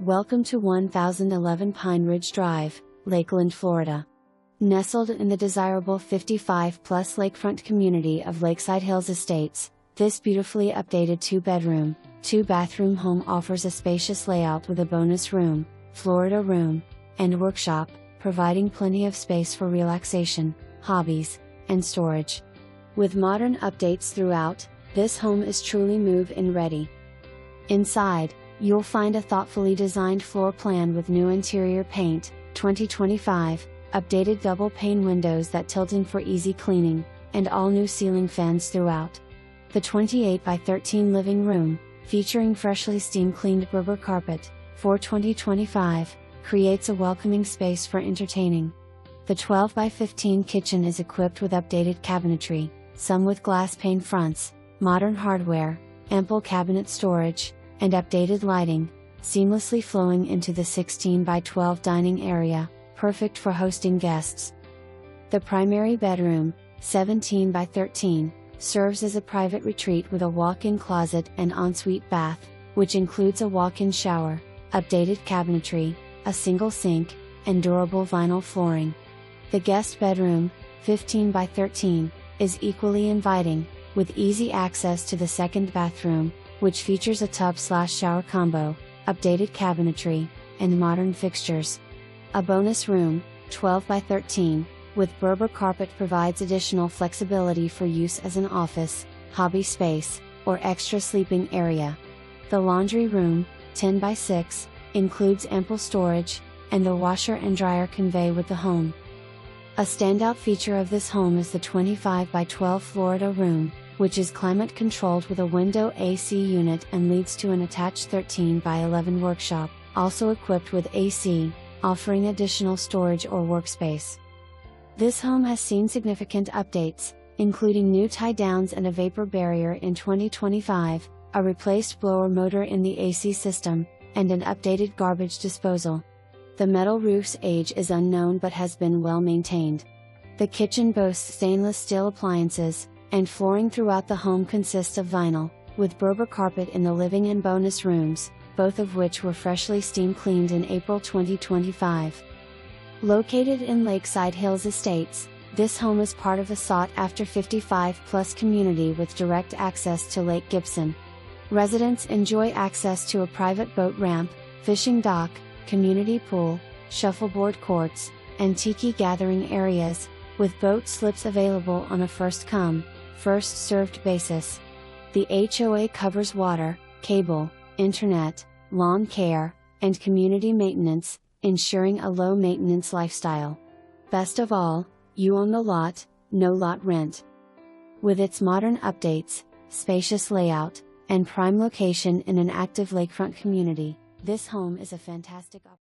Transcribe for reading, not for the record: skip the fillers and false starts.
Welcome to 1011 Pine Ridge Drive, Lakeland, Florida. Nestled in the desirable 55-plus lakefront community of Lakeside Hills Estates, this beautifully updated 2-bedroom, 2-bathroom home offers a spacious layout with a bonus room, Florida room, and workshop, providing plenty of space for relaxation, hobbies, and storage. With modern updates throughout, this home is truly move-in ready. Inside, you'll find a thoughtfully designed floor plan with new interior paint, 2025, updated double-pane windows that tilt in for easy cleaning, and all-new ceiling fans throughout. The 28 by 13 living room, featuring freshly steam-cleaned Berber carpet, for 2025, creates a welcoming space for entertaining. The 12 by 15 kitchen is equipped with updated cabinetry, some with glass-pane fronts, modern hardware, ample cabinet storage, and updated lighting, seamlessly flowing into the 16 by 12 dining area, perfect for hosting guests. The primary bedroom, 17 by 13, serves as a private retreat with a walk-in closet and ensuite bath, which includes a walk-in shower, updated cabinetry, a single sink, and durable vinyl flooring. The guest bedroom, 15 by 13, is equally inviting, with easy access to the second bathroom, which features a tub/shower combo, updated cabinetry, and modern fixtures. A bonus room, 12 by 13, with Berber carpet provides additional flexibility for use as an office, hobby space, or extra sleeping area. The laundry room, 10 by 6, includes ample storage, and the washer and dryer convey with the home. A standout feature of this home is the 25 by 12 Florida room, which is climate controlled with a window AC unit and leads to an attached 13 by 11 workshop, also equipped with AC, offering additional storage or workspace. This home has seen significant updates, including new tie-downs and a vapor barrier in 2025, a replaced blower motor in the AC system, and an updated garbage disposal. The metal roof's age is unknown but has been well maintained. The kitchen boasts stainless steel appliances, and flooring throughout the home consists of vinyl, with Berber carpet in the living and bonus rooms, both of which were freshly steam cleaned in April 2025. Located in Lakeside Hills Estates, this home is part of a sought-after 55-plus community with direct access to Lake Gibson. Residents enjoy access to a private boat ramp, fishing dock, community pool, shuffleboard courts, and tiki gathering areas, with boat slips available on a first-come, first-served basis. The HOA covers water, cable, internet, lawn care, and community maintenance, ensuring a low-maintenance lifestyle. Best of all, you own the lot, no lot rent. With its modern updates, spacious layout, and prime location in an active lakefront community, this home is a fantastic option.